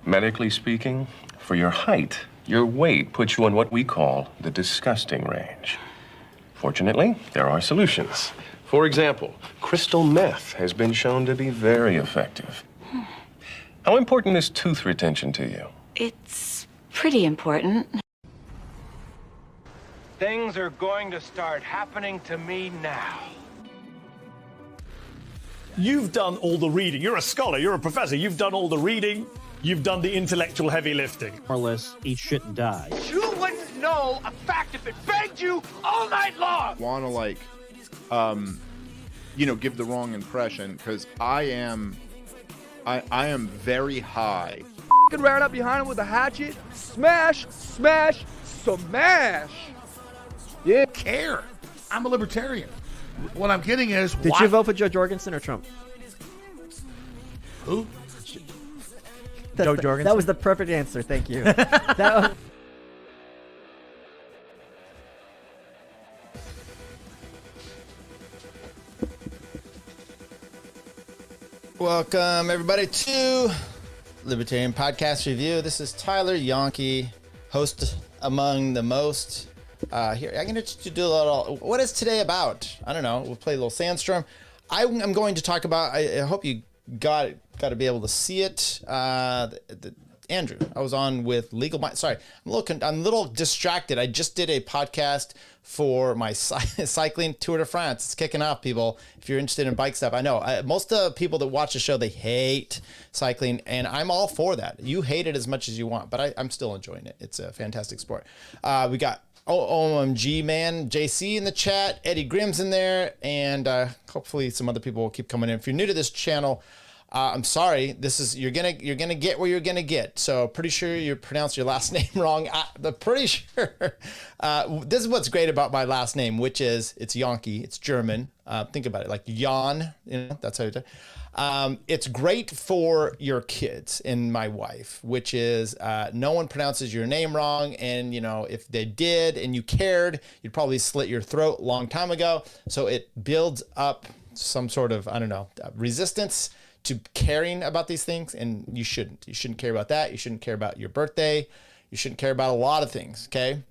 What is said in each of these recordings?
Medically speaking, for your height, your weight puts you in what we call the disgusting range. Fortunately, there are solutions. For example, crystal meth has been shown to be very effective. How important is tooth retention to you? It's pretty important. Things are going to start happening to me now. You've done all the reading. You're a scholar, you're a professor. You've done all the reading. You've done the intellectual heavy lifting. More or less, eat shit and die. You wouldn't know a fact if it begged you all night long. Want to give the wrong impression because I am very high. Ran up behind him with a hatchet, smash, smash, smash. Yeah. Care. I'm a libertarian. What I'm getting is, did you vote for Joe Jorgensen or Trump? Who? Joe Jorgensen. That was the perfect answer. Thank you. Welcome, everybody, to Libertarian Podcast Review. This is Tyler Yonke, host among the most. Here, I'm going to do a little, what is today about? I don't know. We'll play a little Sandstorm. I'm going to talk about, I hope you got to be able to see it. Andrew, I was on with Legal Mind. Sorry, I'm a little distracted. I just did a podcast for my cycling Tour de France. It's kicking off, people. If you're interested in bike stuff, I know most of the people that watch the show, they hate cycling, and I'm all for that. You hate it as much as you want, but I'm still enjoying it. It's a fantastic sport. We got OMG man, JC in the chat, Eddie Grimm's in there, and hopefully some other people will keep coming in. If you're new to this channel, I'm sorry. You're gonna get where you're gonna get. So pretty sure you pronounced your last name wrong. I'm pretty sure. This is what's great about my last name, which is it's Yonke. It's German. Think about it, like Jan. That's how you do it. It's great for your kids and my wife, which is no one pronounces your name wrong. And if they did and you cared, you'd probably slit your throat a long time ago. So it builds up some sort of resistance to caring about these things, and you shouldn't care about that. You shouldn't care about your birthday. You shouldn't care about a lot of things. Okay.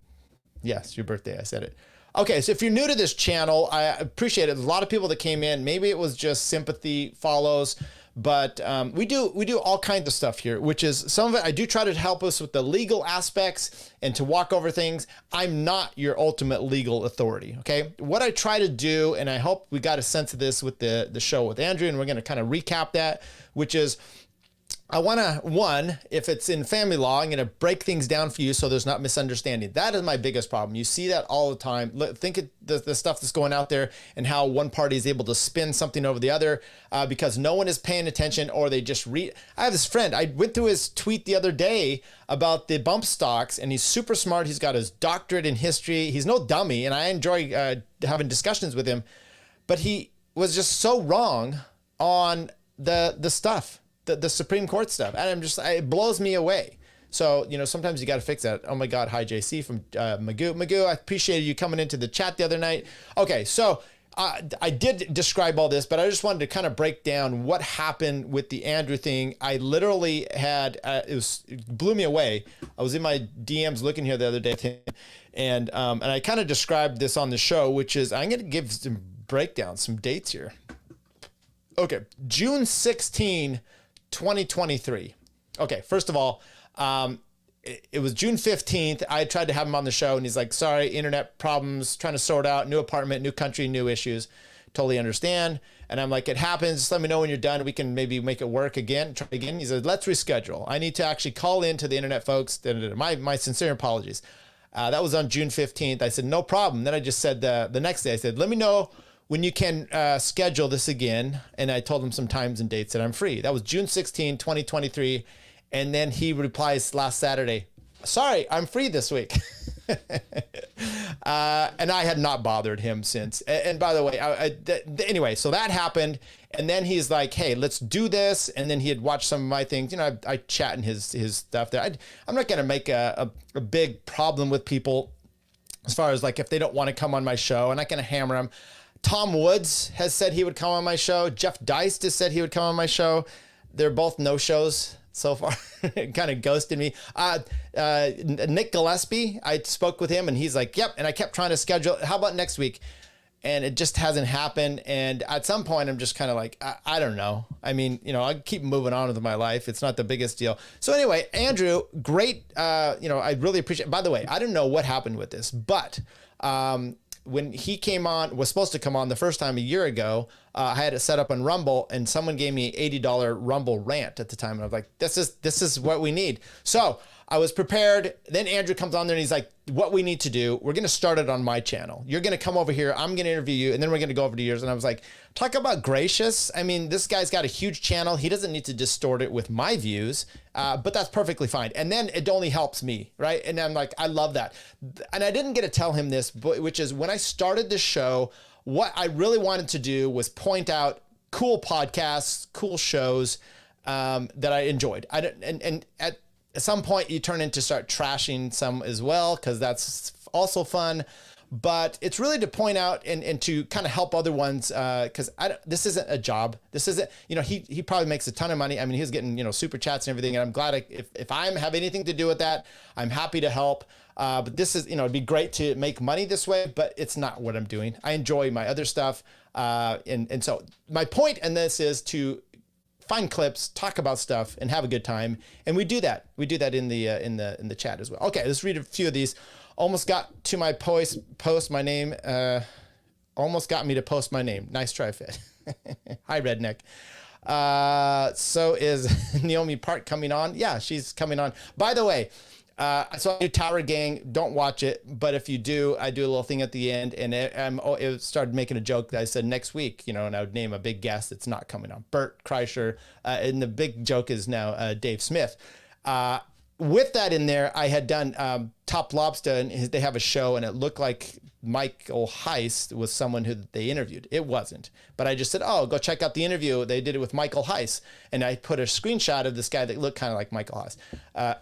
Yes, your birthday. I said it. Okay. So if you're new to this channel, I appreciate it. There's a lot of people that came in. Maybe it was just sympathy follows, but we do all kinds of stuff here, which is some of it. I do try to help us with the legal aspects and to walk over things. I'm not your ultimate legal authority. Okay. What I try to do, and I hope we got a sense of this with the show with Andrew, and we're going to kind of recap that, which is I want to, if it's in family law, I'm going to break things down for you so there's not misunderstanding. That is my biggest problem. You see that all the time. Think of the stuff that's going out there and how one party is able to spin something over the other because no one is paying attention, or they just read. I have this friend. I went through his tweet the other day about the bump stocks, and he's super smart. He's got his doctorate in history. He's no dummy, and I enjoy having discussions with him. But he was just so wrong on the stuff. The Supreme Court stuff. And it blows me away. So, sometimes you got to fix that. Oh my God. Hi, JC from Magoo. Magoo, I appreciated you coming into the chat the other night. Okay. So I did describe all this, but I just wanted to kind of break down what happened with the Andrew thing. I literally had, it blew me away. I was in my DMs looking here the other day, and I kind of described this on the show, which is, I'm going to give some breakdowns, some dates here. Okay. June 16, 2023. Okay, first of all, it was June 15th. I tried to have him on the show, and he's like, sorry, internet problems, trying to sort out, new apartment, new country, new issues. Totally understand. And I'm like, it happens. Just let me know when you're done. We can maybe make it work again, try again. He said, let's reschedule. I need to actually call in to the internet folks. My sincere apologies. That was on June 15th. I said, no problem. Then I just said the next day, I said, let me know when you can schedule this again. And I told him some times and dates that I'm free. That was June 16, 2023. And then he replies last Saturday, sorry, I'm free this week. And I had not bothered him since. And by the way, anyway, so that happened. And then he's like, hey, let's do this. And then he had watched some of my things. I chat in his stuff there. I'm not going to make a big problem with people as far as like if they don't want to come on my show. I'm not going to hammer them. Tom Woods has said he would come on my show. Jeff Deist has said he would come on my show. They're both no-shows. so far. Kind of ghosted me. Nick Gillespie, I spoke with him and he's like, yep. And I kept trying to schedule, how about next week? And it just hasn't happened. And at some point, I'm just kind of like, I don't know. I mean, I keep moving on with my life. It's not the biggest deal. So anyway, Andrew, great. I really appreciate, by the way, I don't know what happened with this, but when he was supposed to come on the first time a year ago, I had it set up on Rumble and someone gave me $80 Rumble rant at the time. And I was like, this is what we need. So I was prepared. Then Andrew comes on there and he's like, what we need to do, we're going to start it on my channel. You're going to come over here. I'm going to interview you. And then we're going to go over to yours. And I was like, talk about gracious. I mean, this guy's got a huge channel. He doesn't need to distort it with my views, but that's perfectly fine. And then it only helps me, right? And I'm like, I love that. And I didn't get to tell him this, which is when I started this show, what I really wanted to do was point out cool podcasts, cool shows that I enjoyed. And at some point you turn into start trashing some as well, because that's also fun. But it's really to point out and to kind of help other ones, because this isn't a job. This isn't, he probably makes a ton of money. I mean, he was getting, super chats and everything. And I'm glad if I have anything to do with that, I'm happy to help. But this is, it'd be great to make money this way, but it's not what I'm doing. I enjoy my other stuff. And so my point in this is to find clips, talk about stuff, and have a good time. And we do that. We do that in the chat as well. Okay, let's read a few of these. Almost got to my post my name. Almost got me to post my name. Nice try, Fit. Hi, Redneck. So is Naomi Park coming on? Yeah, she's coming on. By the way, so I do Tower Gang. Don't watch it, but if you do, I do a little thing at the end, and it started making a joke that I said next week, and I would name a big guest that's not coming on. Bert Kreischer, and the big joke is now Dave Smith. With that in there, I had done Top Lobster, and they have a show, and it looked like Michael Heist was someone who they interviewed. It wasn't. But I just said, oh, go check out the interview. They did it with Michael Heist. And I put a screenshot of this guy that looked kind of like Michael Heist.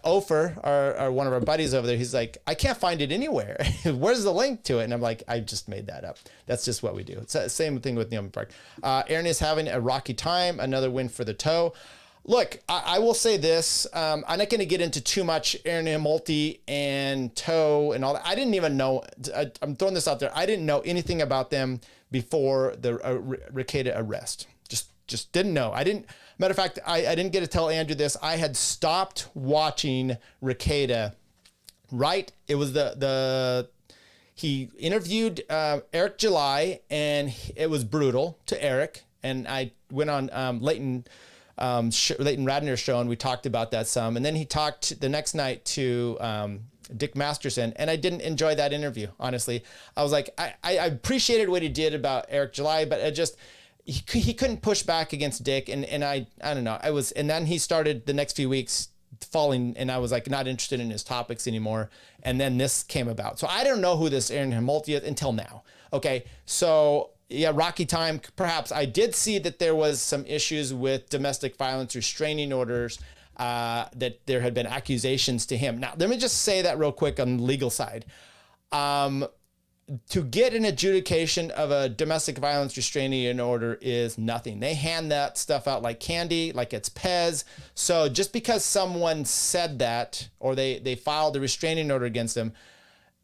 Ofer, our one of our buddies over there, he's like, I can't find it anywhere. Where's the link to it? And I'm like, I just made that up. That's just what we do. It's the same thing with Naomi Park. Aaron is having a rocky time. Another win for the toe. Look, I will say this. I'm not going to get into too much Aaron Multi and Toe and all that. I didn't even know. I'm throwing this out there. I didn't know anything about them before the Rekieta arrest. Just didn't know. Matter of fact, I didn't get to tell Andrew this. I had stopped watching Rekieta. Right? It was he interviewed Eric July, and it was brutal to Eric. And I went on Leighton Radner's show, and we talked about that some. And then he talked the next night to Dick Masterson, and I didn't enjoy that interview, honestly. I was like, I appreciated what he did about Eric July, but he couldn't push back against Dick, and I don't know. And then he started the next few weeks falling, and I was like not interested in his topics anymore. And then this came about. So I don't know who this Aaron Multi is until now. Okay, so yeah, rocky time. Perhaps I did see that there was some issues with domestic violence restraining orders, that there had been accusations to him. Now, let me just say that real quick on the legal side. To get an adjudication of a domestic violence restraining order is nothing. They hand that stuff out like candy, like it's Pez. So just because someone said that, or they filed a restraining order against them,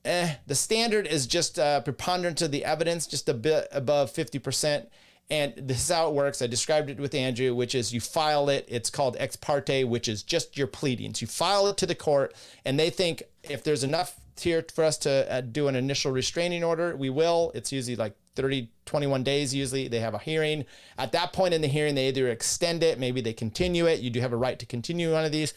the standard is just preponderance of the evidence, just a bit above 50%. And this is how it works. I described it with Andrew, which is you file it. It's called ex parte, which is just your pleadings. You file it to the court, and they think if there's enough here for us to do an initial restraining order, we will. It's usually like 21 days. Usually they have a hearing. At that point in the hearing, they either extend it, maybe they continue it. You do have a right to continue one of these.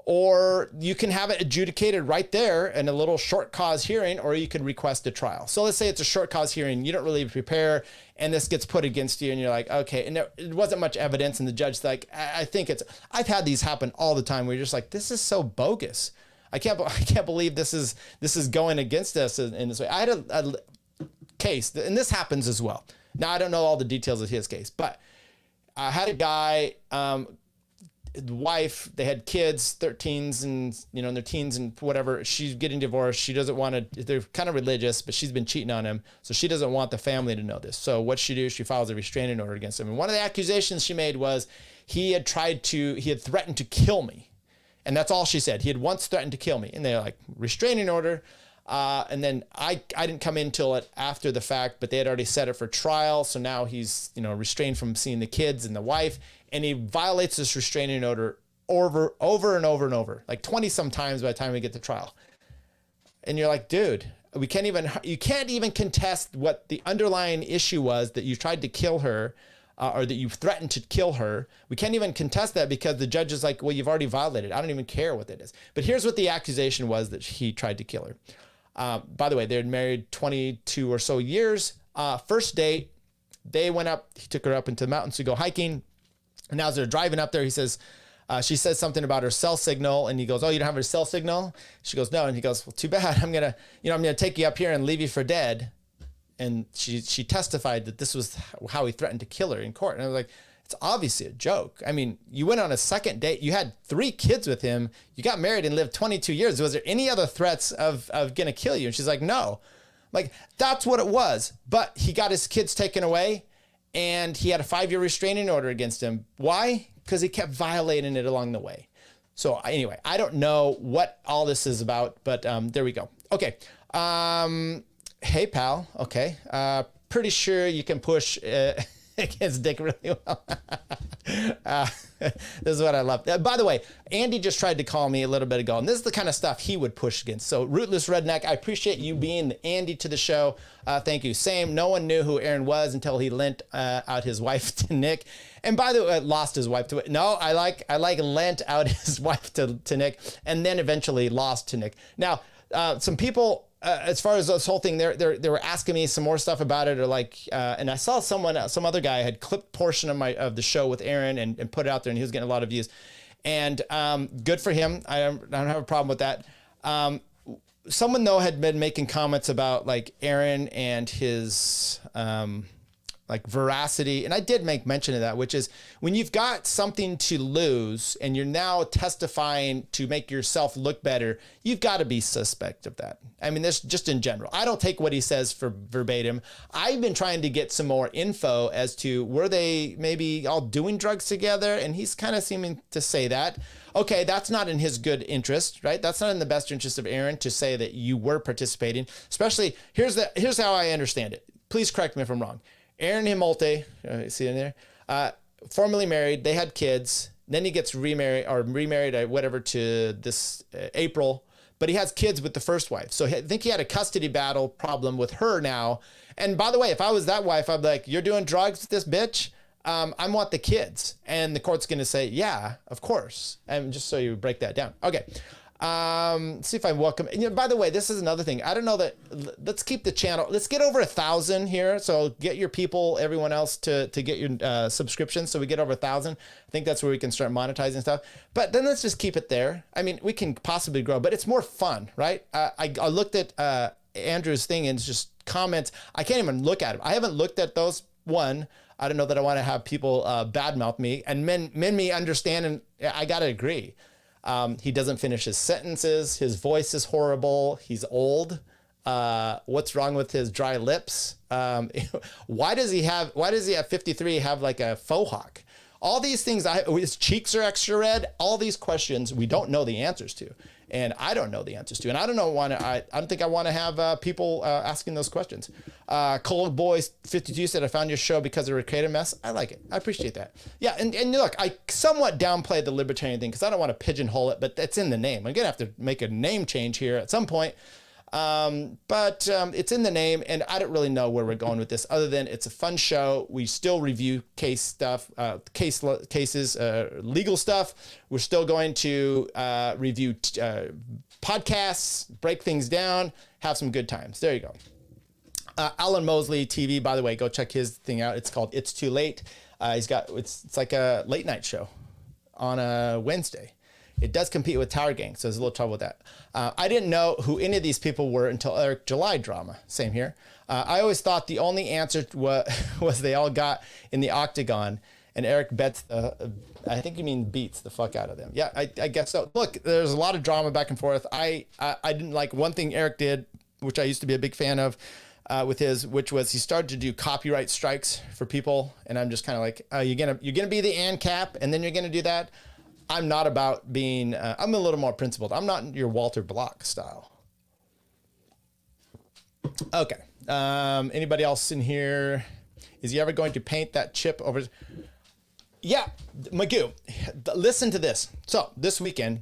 Or you can have it adjudicated right there in a little short cause hearing, or you could request a trial. So let's say it's a short cause hearing, you don't really prepare, and this gets put against you, and you're like, okay, and there wasn't much evidence, and the judge's like, I've had these happen all the time where you're just like, this is so bogus. I can't believe this is going against us in this way. I had a case, and this happens as well. Now, I don't know all the details of his case, but I had a guy, the wife, they had kids, 13s and, in their teens and whatever. She's getting divorced. She doesn't want to, they're kind of religious, but she's been cheating on him. So she doesn't want the family to know this. So what she do, she files a restraining order against him. And one of the accusations she made was he had threatened to kill me. And that's all she said. He had once threatened to kill me. And they're like, restraining order. And then I didn't come in till after the fact, but they had already set it for trial. So now he's, restrained from seeing the kids and the wife, and he violates this restraining order over and over and over, like 20 some times by the time we get to trial. And you're like, dude, you can't even contest what the underlying issue was, that you tried to kill her, or that you threatened to kill her. We can't even contest that because the judge is like, well, you've already violated. I don't even care what it is. But here's what the accusation was, that he tried to kill her. By the way, they had married 22 or so years. First date, they went up, he took her up into the mountains to go hiking. And as they're driving up there, he says, she says something about her cell signal. And he goes, oh, you don't have a cell signal? She goes, no. And he goes, well, too bad. I'm going to take you up here and leave you for dead. And she testified that this was how he threatened to kill her in court. And I was like, it's obviously a joke. I mean, you went on a second date. You had 3 kids with him. You got married and lived 22 years. Was there any other threats of going to kill you? And she's like, no. Like, that's what it was. But he got his kids taken away, and he had a 5-year restraining order against him. Why? Because he kept violating it along the way. So anyway, I don't know what all this is about, but there we go. Okay. Hey, pal. Okay. Pretty sure you can push... against Dick really well. This is what I love. By the way, Andy just tried to call me a little bit ago, and this is the kind of stuff he would push against. So Rootless Redneck, I appreciate you being the Andy to the show. Thank you. Same. No one knew who Aaron was until he lent out his wife to Nick. And by the way, lost his wife to it. No, I like lent out his wife to Nick, and then eventually lost to Nick. Now, some people... as far as this whole thing, they were asking me some more stuff about it, or like, and I saw some other guy had clipped portion of the show with Aaron and put it out there, and he was getting a lot of views, and good for him. I don't have a problem with that. Someone though had been making comments about like Aaron and his like veracity, and I did make mention of that, which is when you've got something to lose and you're now testifying to make yourself look better, you've got to be suspect of that. I mean, this just in general. I don't take what he says for verbatim. I've been trying to get some more info as to were they maybe all doing drugs together, and he's kind of seeming to say that. Okay, that's not in his good interest, right? That's not in the best interest of Aaron to say that you were participating. Especially, here's how I understand it. Please correct me if I'm wrong. Aaron Himolte, see in there, formerly married, they had kids, then he gets remarried whatever to this April, but he has kids with the first wife. So I think he had a custody battle problem with her now. And by the way, if I was that wife, I'd be like, you're doing drugs with this bitch? I want the kids. And the court's going to say, yeah, of course. And just so you break that down. Okay. See if I'm welcome. And by the way, this is another thing. I don't know that, let's keep the channel. Let's get over 1,000 here. So get your people, everyone else to get your subscriptions. So we get over 1,000. I think that's where we can start monetizing stuff. But then let's just keep it there. I mean, we can possibly grow, but it's more fun, right? I looked at Andrew's thing and just comments. I can't even look at them. I haven't looked at those. One, I don't know that I want to have people badmouth me, and men me understand, and I got to agree. He doesn't finish his sentences. His voice is horrible. He's old. What's wrong with his dry lips? Why does he at 53 have like a faux hawk? All these things, his cheeks are extra red. All these questions we don't know the answers to, and I don't know the answers to, and I don't think I want to have people asking those questions. Cold Boys 52 said, I found your show because of a creative mess. I like it. I appreciate that. Yeah, and look, I somewhat downplayed the libertarian thing because I don't want to pigeonhole it, but it's in the name. I'm gonna have to make a name change here at some point. But it's in the name, and I don't really know where we're going with this other than it's a fun show. We still review case stuff, cases, legal stuff. We're still going to review podcasts, break things down, have some good times. There you go. Alan Mosley TV, by the way, go check his thing out. It's called It's Too Late. It's like a late night show on a Wednesday. It does compete with Tower Gang, so there's a little trouble with that. I didn't know who any of these people were until Eric July drama. Same here. I always thought the only answer was they all got in the octagon, And Eric bets I think you mean beats the fuck out of them. Yeah, I guess so. Look, there's a lot of drama back and forth. I didn't like one thing Eric did, which I used to be a big fan of, which was he started to do copyright strikes for people, and I'm just kind of like, you're gonna be the ANCAP, and then you're gonna do that. I'm not about being. I'm a little more principled. I'm not your Walter Block style. Okay. Anybody else in here? Is he ever going to paint that chip over? Yeah, Magoo. Listen to this. So this weekend,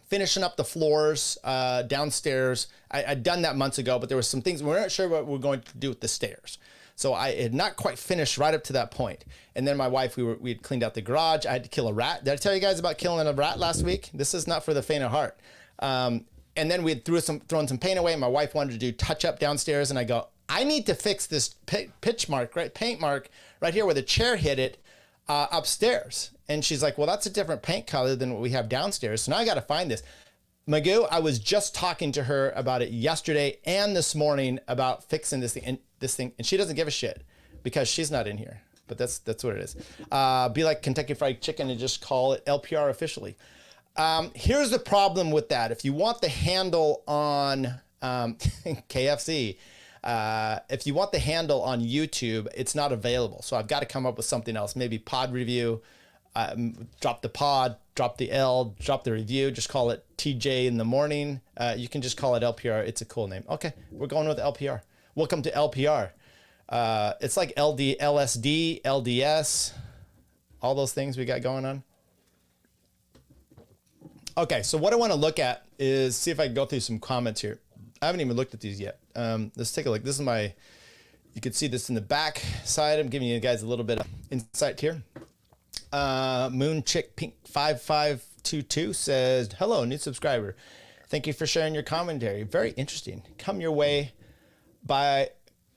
finishing up the floors downstairs. I'd done that months ago, but there were some things we weren't sure what we were going to do with the stairs. So I had not quite finished right up to that point. And then my wife, we had cleaned out the garage. I had to kill a rat. Did I tell you guys about killing a rat last week? This is not for the faint of heart. And then we had thrown some paint away. My wife wanted to do touch up downstairs, and I go, I need to fix this paint mark right here where the chair hit it upstairs. And she's like, well, that's a different paint color than what we have downstairs. So now I got to find this. Magoo, I was just talking to her about it yesterday and this morning about fixing this thing, and she doesn't give a shit because she's not in here. But that's what it is. Be like Kentucky Fried Chicken and just call it LPR officially. Here's the problem with that. If you want the handle on KFC, if you want the handle on YouTube, it's not available. So I've got to come up with something else. Maybe pod review, drop the pod, drop the L, drop the review, just call it TJ in the morning. You can just call it LPR. It's a cool name. Okay, we're going with LPR. Welcome to LPR. It's like LSD, LDS, all those things we got going on. Okay, so what I want to look at is see if I can go through some comments here. I haven't even looked at these yet. Let's take a look. This is you can see this in the back side. I'm giving you guys a little bit of insight here. Moon Chick Pink 5522 says, hello, new subscriber. Thank you for sharing your commentary. Very interesting. Come your way by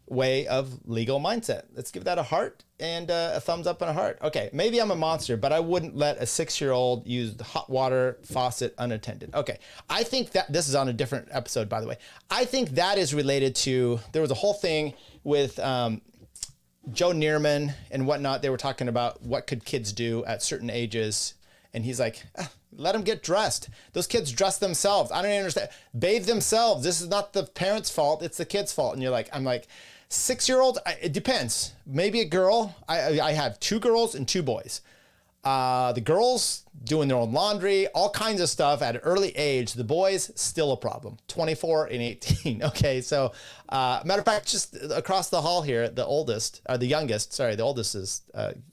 way of legal mindset. Let's give that a heart and a thumbs up and a heart. Okay, maybe I'm a monster, but I wouldn't let a 6-year-old use the hot water faucet unattended. Okay, I think that this is on a different episode, by the way. I think that is related to, there was a whole thing with Joe Neerman and whatnot. They were talking about what could kids do at certain ages. And he's like, let them get dressed. Those kids dress themselves. I don't even understand. Bathe themselves. This is not the parents' fault. It's the kid's fault. And I'm like, 6-year-old, it depends. Maybe a girl. I have 2 girls and 2 boys. The girls doing their own laundry, all kinds of stuff at an early age. The boys, still a problem. 24 and 18. Okay, so matter of fact, just across the hall here, the oldest is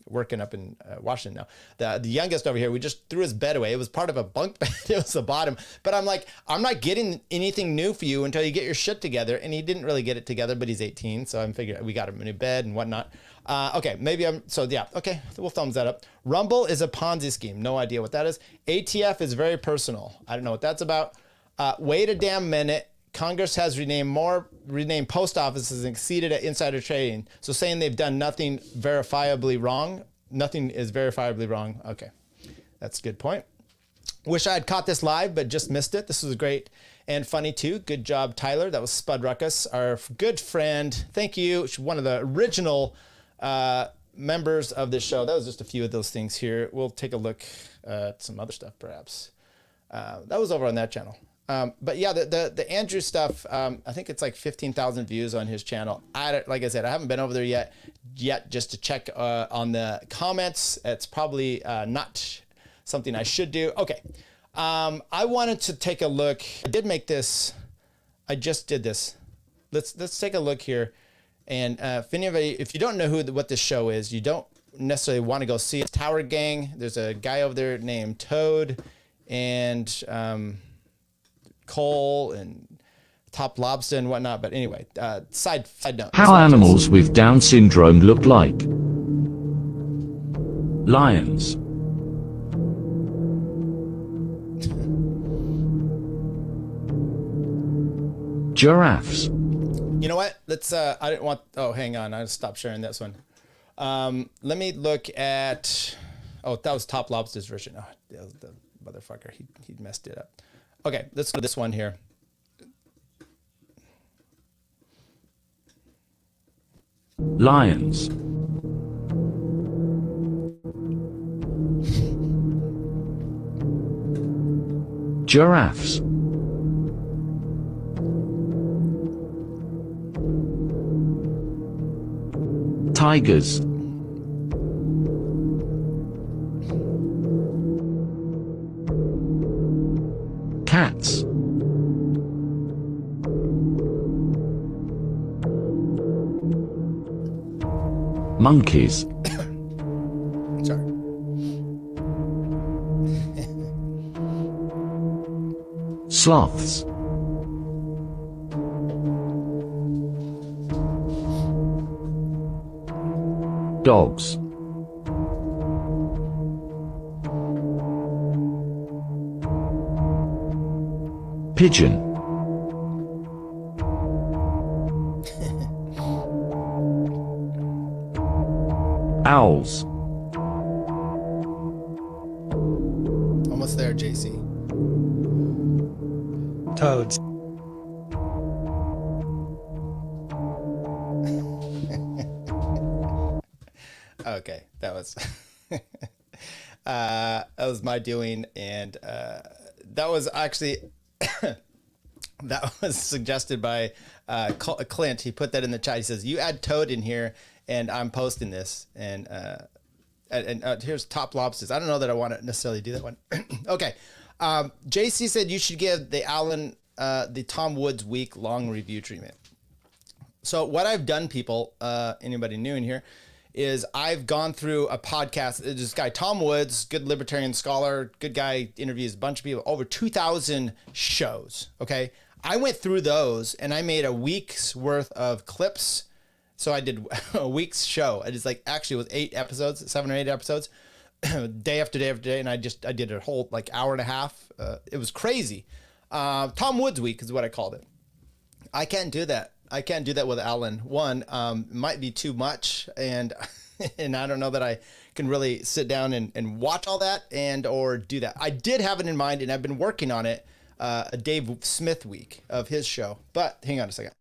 working up in Washington now. The youngest over here, we just threw his bed away. It was part of a bunk bed. It was the bottom. But I'm like, I'm not getting anything new for you until you get your shit together. And he didn't really get it together, but he's 18. So I'm figuring we got him a new bed and whatnot. Okay, okay, we'll thumbs that up. Rumble is a Ponzi scheme. No idea what that is. ATF is very personal. I don't know what that's about. Wait a damn minute. Congress has renamed post offices and exceeded at insider trading. So saying they've done nothing verifiably wrong. Nothing is verifiably wrong. Okay, that's a good point. Wish I had caught this live, but just missed it. This was great and funny too. Good job, Tyler. That was Spud Ruckus, our good friend. Thank you. One of the original members of this show. That was just a few of those things here. We'll take a look at some other stuff perhaps. That was over on that channel. But yeah, the Andrew stuff, I think it's like 15,000 views on his channel. Like I said, I haven't been over there yet just to check on the comments. It's probably not something I should do. Okay. I wanted to take a look. I did make this. I just did this. Let's take a look here. And if you don't know what this show is, you don't necessarily want to go see it. Tower Gang. There's a guy over there named Toad and Cole and Top Lobster and whatnot. But anyway, side note. How animals with Down syndrome look like. Lions. Giraffes. You know what? Let's, I didn't want, oh, hang on. I stopped sharing this one. Let me look at, that was Top Lobster's version. Oh, the motherfucker, he messed it up. Okay, let's do this one here. Lions. Giraffes. Tigers. Cats. Monkeys. Sorry. Sloths. Dogs. Pigeon. Owls. Almost there, JC. Toads. Okay, that was that was my doing, and that was actually that was suggested by Clint. He put that in the chat. He says, "You add toad in here, and I'm posting this." And here's top lobsters. I don't know that I want to necessarily do that one. Okay, JC said you should give the the Tom Woods week long review treatment. So what I've done, people, anybody new in here, is I've gone through a podcast. This guy, Tom Woods, good libertarian scholar, good guy, interviews a bunch of people, over 2,000 shows, okay? I went through those and I made a week's worth of clips. So I did a week's show. It is like, actually it was 8 episodes, 7 or 8 episodes, day after day after day. And I did a whole like hour and a half. It was crazy. Tom Woods week is what I called it. I can't do that. I can't do that with Alan. One, might be too much, and and I don't know that I can really sit down and watch all that and or do that. I did have it in mind, and I've been working on it, a Dave Smith week of his show. But hang on a second.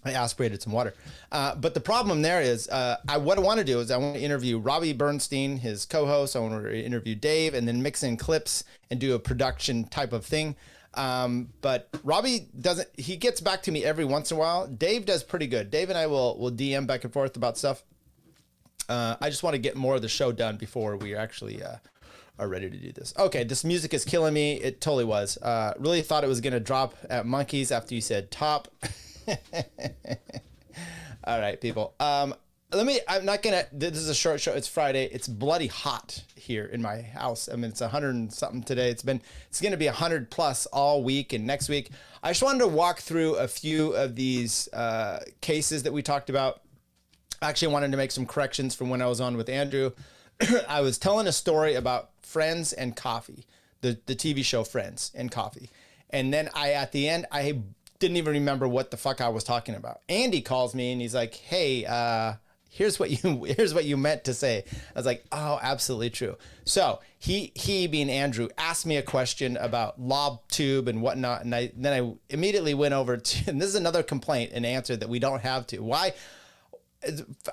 I aspirated some water. But the problem there is, what I want to do is I want to interview Robbie Bernstein, his co-host. I want to interview Dave and then mix in clips and do a production type of thing. But Robbie doesn't, he gets back to me every once in a while. Dave does pretty good. Dave and I will DM back and forth about stuff. I just want to get more of the show done before we actually are ready to do this. Okay, this music is killing me. It totally was. Really thought it was going to drop at Monkeys after you said top. All right, people. I'm not gonna, this is a short show. It's Friday. It's bloody hot here in my house. I mean, it's 100 and something today. It's going to be 100 plus all week and next week. I just wanted to walk through a few of these cases that we talked about. I actually wanted to make some corrections from when I was on with Andrew. I was telling a story about Friends and Coffee, the TV show Friends and Coffee. And then at the end, I didn't even remember what the fuck I was talking about. Andy calls me and he's like, hey, here's what you meant to say. I was like, oh, absolutely true. So he being Andrew asked me a question about LobTube and whatnot. And then I immediately went over to, and this is another complaint and answer that we don't have to. Why?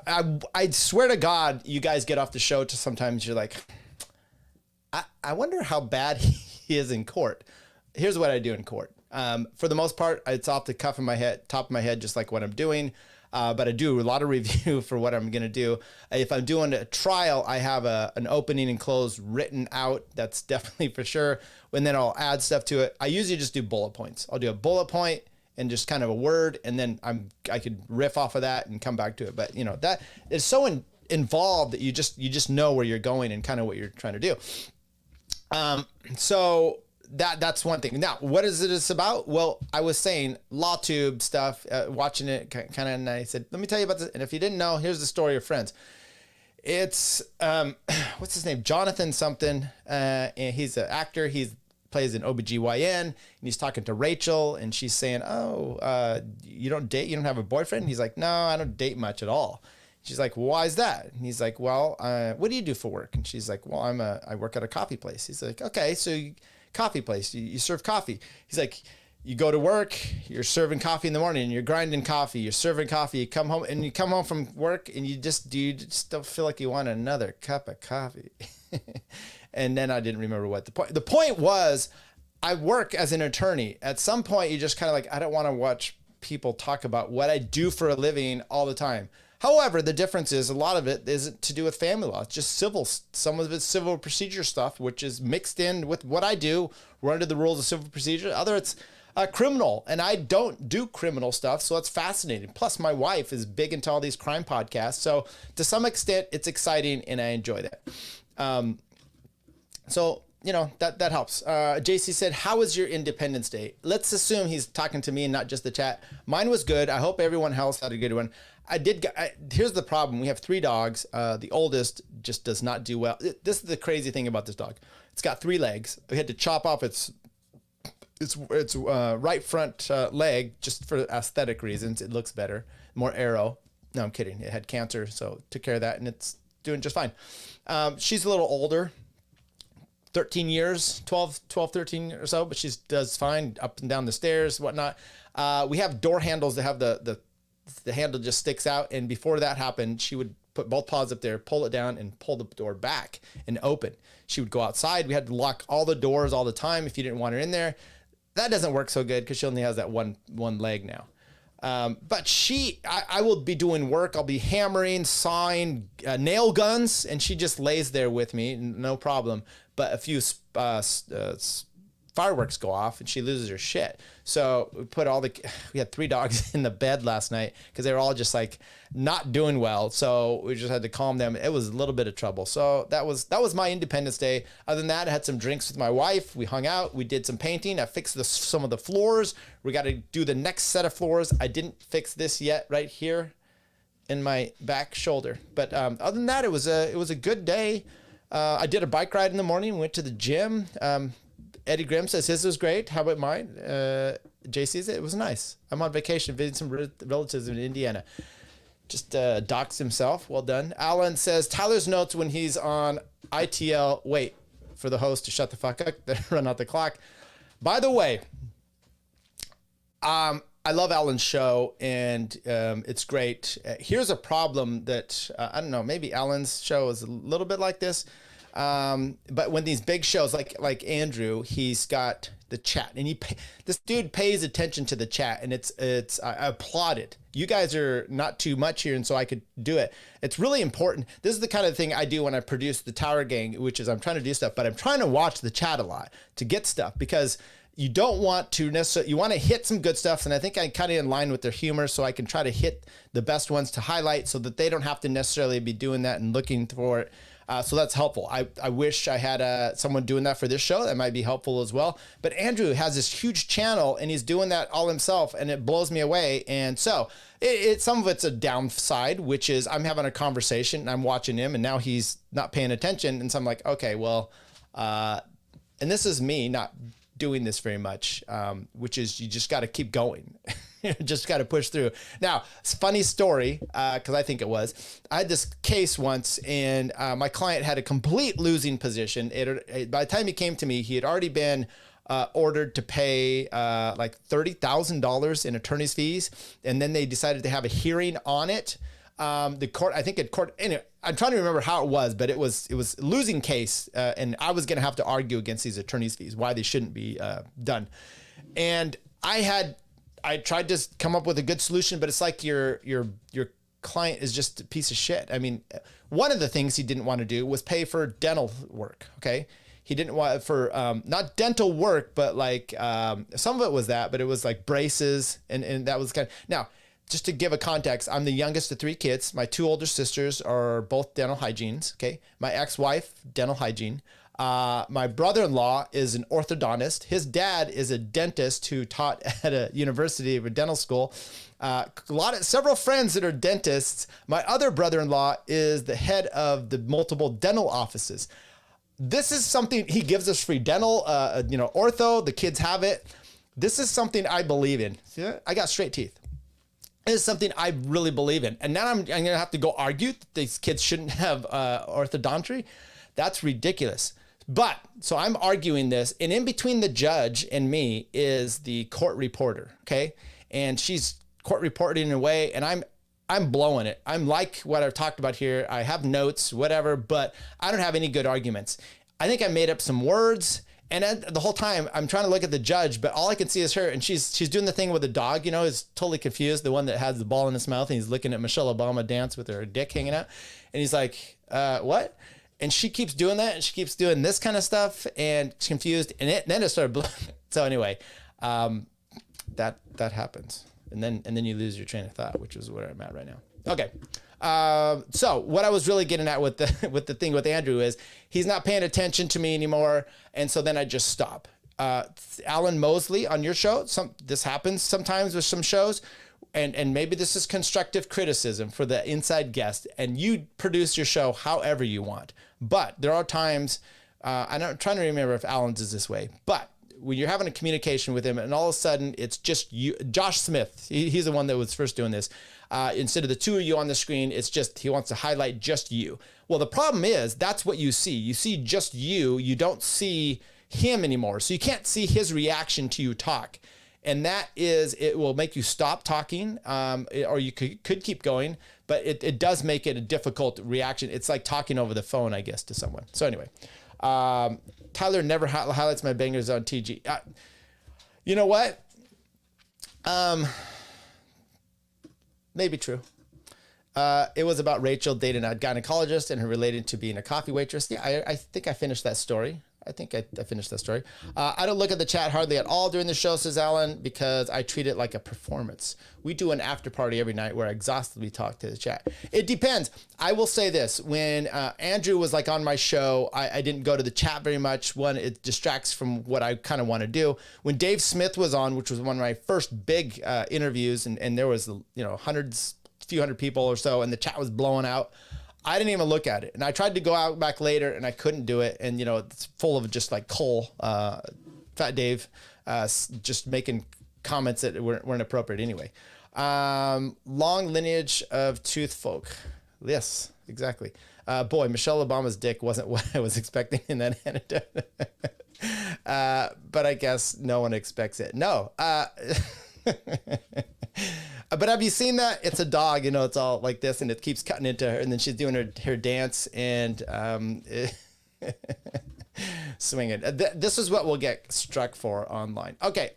I swear to God, you guys get off the show to sometimes you're like, I wonder how bad he is in court. Here's what I do in court. For the most part, it's off the top of my head, just like what I'm doing. But I do a lot of review for what I'm going to do. If I'm doing a trial, I have an opening and close written out. That's definitely for sure. And then I'll add stuff to it. I usually just do bullet points. I'll do a bullet point and just kind of a word, and then I could riff off of that and come back to it. But you know, that is so involved that you just know where you're going and kind of what you're trying to do. So that's one thing. Now, what is it about? Well, I was saying LawTube stuff, watching it kind of, and I said, let me tell you about this. And if you didn't know, here's the story of Friends. It's, what's his name? Jonathan something. And he's an actor. He plays an OBGYN, and he's talking to Rachel, and she's saying, oh, you don't date? You don't have a boyfriend? And he's like, no, I don't date much at all. She's like, well, why is that? And he's like, well, what do you do for work? And she's like, well, I work at a coffee place. He's like, okay, so coffee place, you serve coffee. He's like, you go to work, you're serving coffee in the morning, and you're grinding coffee, you're serving coffee, you come home from work, and you just don't feel like you want another cup of coffee. And then I didn't remember what the point was. I work as an attorney. At some point, you just kind of like, I don't want to watch people talk about what I do for a living all the time. However, the difference is a lot of it is to do with family law. It's just civil. Some of it's civil procedure stuff, which is mixed in with what I do. We're under the rules of civil procedure. Other, it's criminal, and I don't do criminal stuff, so it's fascinating. Plus, my wife is big into all these crime podcasts, so to some extent, it's exciting, and I enjoy that. So, you know, that helps. JC said, how was your Independence Day? Let's assume he's talking to me and not just the chat. Mine was good. I hope everyone else had a good one. Here's the problem. We have 3 dogs. The oldest just does not do well. This is the crazy thing about this dog. It's got 3 legs. We had to chop off its right front leg just for aesthetic reasons. It looks better, more arrow. No, I'm kidding. It had cancer, so took care of that, and it's doing just fine. She's a little older. 13 years, 12, 13 or so, but she does fine up and down the stairs, whatnot. We have door handles that have the handle just sticks out. And before that happened, she would put both paws up there, pull it down and pull the door back and open. She would go outside. We had to lock all the doors all the time if you didn't want her in there. That doesn't work so good because she only has that one leg now. But I will be doing work. I'll be hammering, sawing, nail guns, and she just lays there with me, no problem. But a few fireworks go off and she loses her shit. So we had 3 dogs in the bed last night because they were all just like not doing well. So we just had to calm them. It was a little bit of trouble. So that was my Independence Day. Other than that, I had some drinks with my wife. We hung out. We did some painting. I fixed some of the floors. We got to do the next set of floors. I didn't fix this yet right here in my back shoulder. But other than that, it was a good day. I did a bike ride in the morning, went to the gym. Eddie Grimm says his was great. How about mine? JC's, it was nice. I'm on vacation visiting some relatives in Indiana. Just doxed himself. Well done. Alan says Tyler's notes when he's on ITL. Wait for the host to shut the fuck up, then run out the clock. By the way, I love Alan's show, and it's great. Here's a problem that, I don't know, maybe Alan's show is a little bit like this. But when these big shows like Andrew, he's got the chat, and this dude pays attention to the chat, and I applaud it. You guys are not too much here, and so I could do it. It's really important. This is the kind of thing I do when I produce the Tower Gang, which is I'm trying to do stuff, but I'm trying to watch the chat a lot to get stuff, because you don't want to necessarily, you want to hit some good stuff. And I think I'm kind of in line with their humor, so I can try to hit the best ones to highlight so that they don't have to necessarily be doing that and looking for it. So that's helpful. I wish I had someone doing that for this show. That might be helpful as well. But Andrew has this huge channel, and he's doing that all himself, and it blows me away. And so some of it's a downside, which is I'm having a conversation and I'm watching him, and now he's not paying attention. And so I'm like, okay, well, and this is me not doing this very much, which is you just got to keep going. Just got to push through. Now, it's a funny story, because I think it was. I had this case once, and my client had a complete losing position. By the time he came to me, he had already been ordered to pay like $30,000 in attorney's fees, and then they decided to have a hearing on it. The court, I think at court, anyway, I'm trying to remember how it was, but it was a losing case, and I was going to have to argue against these attorney's fees, why they shouldn't be done. And I tried to come up with a good solution, but it's like your client is just a piece of shit. I mean, one of the things he didn't want to do was pay for dental work. Okay. He didn't want for, not dental work, but like, some of it was that, but it was like braces and that was now, just to give a context, I'm the youngest of 3 kids. My 2 older sisters are both dental hygienes. Okay. My ex-wife, dental hygiene. My brother-in-law is an orthodontist. His dad is a dentist who taught at a university of a dental school. Several friends that are dentists. My other brother-in-law is the head of the multiple dental offices. This is something he gives us free dental, ortho. The kids have it. This is something I believe in. See, I got straight teeth. It is something I really believe in. And now I'm going to have to go argue that these kids shouldn't have orthodontry. That's ridiculous. But so I'm arguing this, and in between the judge and me is the court reporter. Okay. And she's court reporting away, and I'm I'm blowing it. I'm like what I've talked about here. I have notes, whatever, but I don't have any good arguments. I think I made up some words, and the whole time I'm trying to look at the judge, but all I can see is her, and she's doing the thing with the dog, is totally confused, the one that has the ball in his mouth, and he's looking at Michelle Obama dance with her dick hanging out, and he's like, what? And she keeps doing that, and she keeps doing this kind of stuff, and she's confused, and then it started blowing. So anyway, that happens. And then you lose your train of thought, which is where I'm at right now. Okay. So what I was really getting at with the thing with Andrew is he's not paying attention to me anymore. And so then I just stop. Alan Mosley on your show, this happens sometimes with some shows, and maybe this is constructive criticism for the inside guest, and you produce your show however you want. But there are times, I'm trying to remember if Alan's is this way, but when you're having a communication with him and all of a sudden it's just you, Josh Smith, he's the one that was first doing this. Instead of the two of you on the screen, it's just, he wants to highlight just you. Well, the problem is that's what you see. You see just you. You don't see him anymore. So you can't see his reaction to you talk. And that is, it will make you stop talking, or you could keep going, but it does make it a difficult reaction. It's like talking over the phone, I guess, to someone. So anyway, Tyler never highlights my bangers on TG. You know what? Maybe true. It was about Rachel dating a gynecologist and her related to being a coffee waitress. Yeah, I think I finished that story. I finished that story. I don't look at the chat hardly at all during the show, says Alan, because I treat it like a performance. We do an after party every night where I exhaustively talk to the chat. It depends. I will say this. When Andrew was like on my show, I didn't go to the chat very much. One, it distracts from what I kind of want to do. When Dave Smith was on, which was one of my first big interviews, and there was, hundreds, few hundred people or so, and the chat was blowing out, I didn't even look at it. And I tried to go out back later and I couldn't do it. And, it's full of just like Cole, Fat Dave, just making comments that weren't appropriate anyway. Long lineage of tooth folk. Yes, exactly. Boy, Michelle Obama's dick wasn't what I was expecting in that anecdote. But I guess no one expects it. No. But have you seen that? It's a dog, it's all like this, and it keeps cutting into her, and then she's doing her dance and swinging. This is what we'll get struck for online. Okay,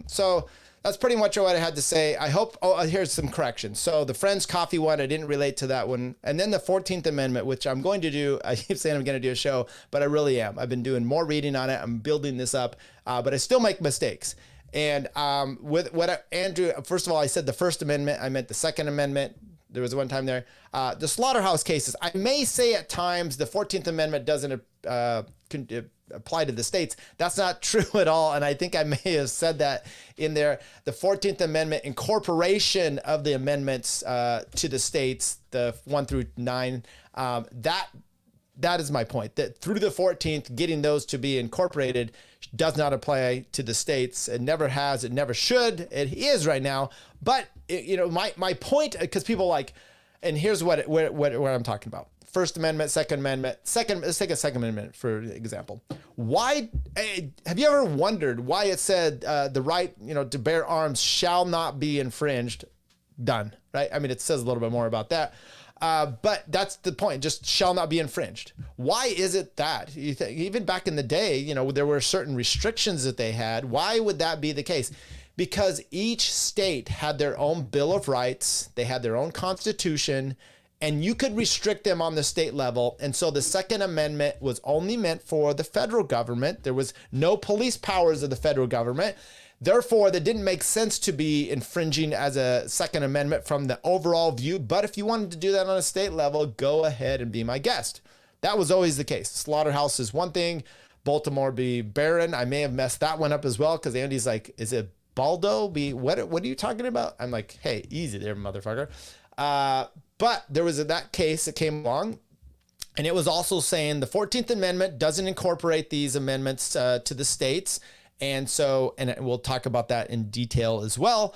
so that's pretty much what I had to say. I hope. Oh, here's some corrections. So the Friends Coffee one, I didn't relate to that one, and then the 14th Amendment, which I'm going to do. I keep saying I'm going to do a show, but I really am. I've been doing more reading on it. I'm building this up, but I still make mistakes. And with what Andrew, first of all, I said the First Amendment. I meant the Second Amendment. There was one time there. The slaughterhouse cases. I may say at times the 14th Amendment doesn't apply to the states. That's not true at all. And I think I may have said that in there. The 14th Amendment incorporation of the amendments to the states, the 1 through 9, that is my point, that through the 14th, getting those to be incorporated does not apply to the states. It never has. It never should. It is right now. But, my point, because people like, and here's what I'm talking about. First Amendment, Second Amendment. Let's take a Second Amendment, for example. Why, have you ever wondered why it said the right, to bear arms shall not be infringed? Done, right? I mean, it says a little bit more about that. But that's the point, just shall not be infringed. Why is it that? Even back in the day, there were certain restrictions that they had. Why would that be the case? Because each state had their own Bill of Rights, they had their own constitution, and you could restrict them on the state level. And so the Second Amendment was only meant for the federal government. There was no police powers of the federal government. Therefore, that didn't make sense to be infringing as a Second Amendment from the overall view. But if you wanted to do that on a state level, go ahead and be my guest. That was always the case. Slaughterhouse is one thing. Baltimore be Barron. I may have messed that one up as well, because Andy's like, is it Baldo? What are you talking about? I'm like, hey, easy there, motherfucker. But there was that case that came along, and it was also saying the 14th Amendment doesn't incorporate these amendments to the states. And so, and we'll talk about that in detail as well.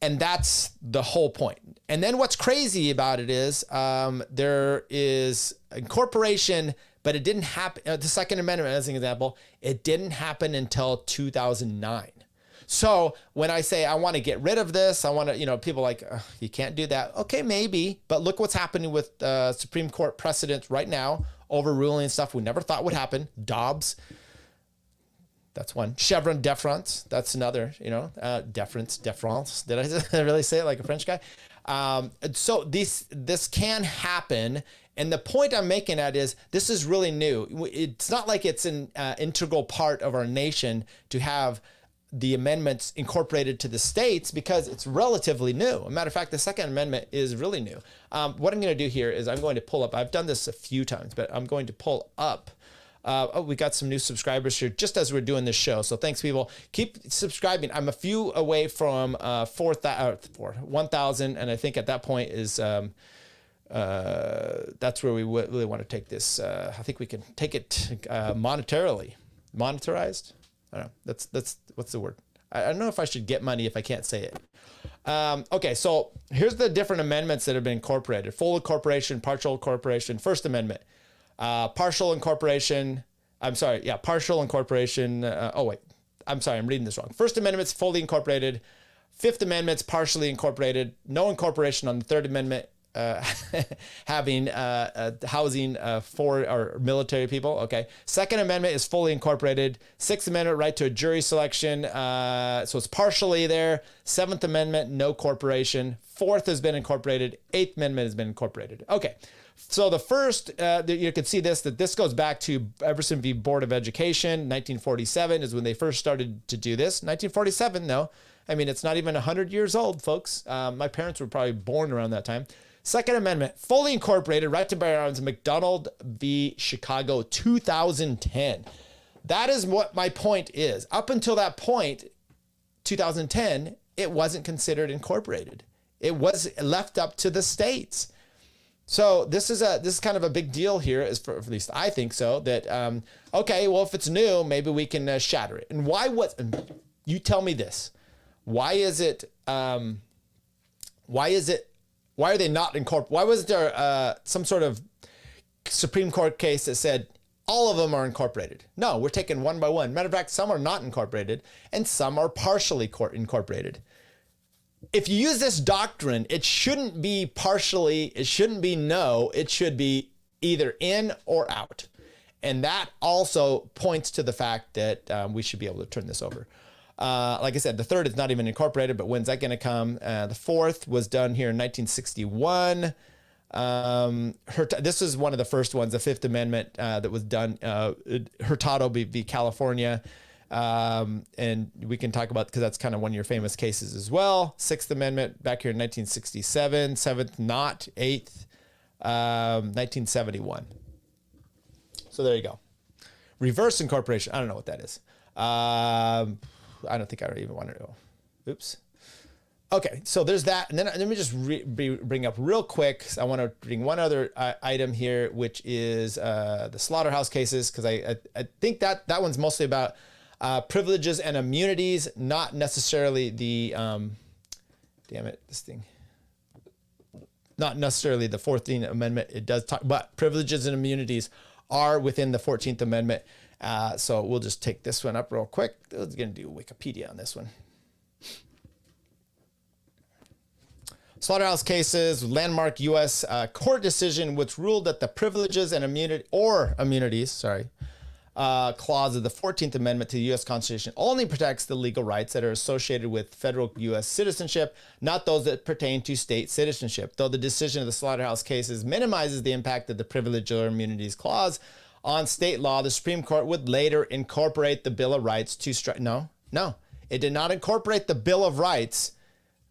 And that's the whole point. And then what's crazy about it is there is incorporation, but it didn't happen. The Second Amendment, as an example, it didn't happen until 2009. So when I say I want to get rid of this, I want to, people are like, you can't do that. Okay, maybe, but look what's happening with Supreme Court precedents right now, overruling stuff we never thought would happen. Dobbs, that's one. Chevron deference, that's another. Deference. Did I really say it like a French guy? So this can happen. And the point I'm making at is this is really new. It's not like it's an integral part of our nation to have the amendments incorporated to the states because it's relatively new. As a matter of fact, the Second Amendment is really new. What I'm going to do here is I'm going to pull up, I've done this a few times, but I'm going to pull up. We got some new subscribers here just as we're doing this show. So thanks, people. Keep subscribing. I'm a few away from 1,000, and I think at that point is that's where we really want to take this. I think we can take it monetarily. Monetarized? I don't know. That's what's the word? I don't know if I should get money if I can't say it. Okay, so here's the different amendments that have been incorporated. Full incorporation, partial incorporation, First Amendment. Partial incorporation. Partial incorporation. I'm reading this wrong. First Amendment's fully incorporated. Fifth Amendment's partially incorporated. No incorporation on the Third Amendment. Having housing for our military people. Okay. Second Amendment is fully incorporated. Sixth Amendment, right to a jury selection. So it's partially there. Seventh Amendment, no corporation. Fourth has been incorporated. Eighth Amendment has been incorporated. Okay. So the first, you can see that this goes back to Everson v. Board of Education. 1947 is when they first started to do this. 1947, no. I mean, it's not even 100 years old, folks. My parents were probably born around that time. Second Amendment, fully incorporated, right to bear arms, McDonald v. Chicago, 2010. That is what my point is. Up until that point, 2010, it wasn't considered incorporated. It was left up to the states. So this is kind of a big deal here, at least I think so, that, okay, well, if it's new, maybe we can shatter it. And you tell me this, why are they not incorporated? Why was there some sort of Supreme Court case that said all of them are incorporated? No, we're taking one by one. Matter of fact, some are not incorporated and some are partially incorporated. If you use this doctrine, it shouldn't be partially, it shouldn't be no, it should be either in or out. And that also points to the fact that we should be able to turn this over. Like I said, the third is not even incorporated, but when's that going to come? The fourth was done here in 1961. This is one of the first ones, the Fifth Amendment that was done, Hurtado v. California. And we can talk about, because that's kind of one of your famous cases as well. Sixth Amendment back here in 1967. Seventh, not. Eighth, 1971. So there you go. Reverse incorporation. I don't know what that is. I don't think I even want to know. Oops. Okay, so there's that. And then let me just bring up real quick. I want to bring one other item here, which is the slaughterhouse cases, because I think that one's mostly about privileges and immunities, not necessarily the, not necessarily the 14th Amendment. It does talk, but privileges and immunities are within the 14th Amendment. So we'll just take this one up real quick. I was going to do Wikipedia on this one. Slaughterhouse cases, landmark U.S. Court decision, which ruled that the privileges and immunities, clause of the 14th Amendment to the U.S. Constitution only protects the legal rights that are associated with federal U.S. citizenship, not those that pertain to state citizenship. Though the decision of the slaughterhouse cases minimizes the impact of the privilege or immunities clause on state law, the Supreme Court would later incorporate the Bill of Rights to strike. No, it did not incorporate the Bill of Rights.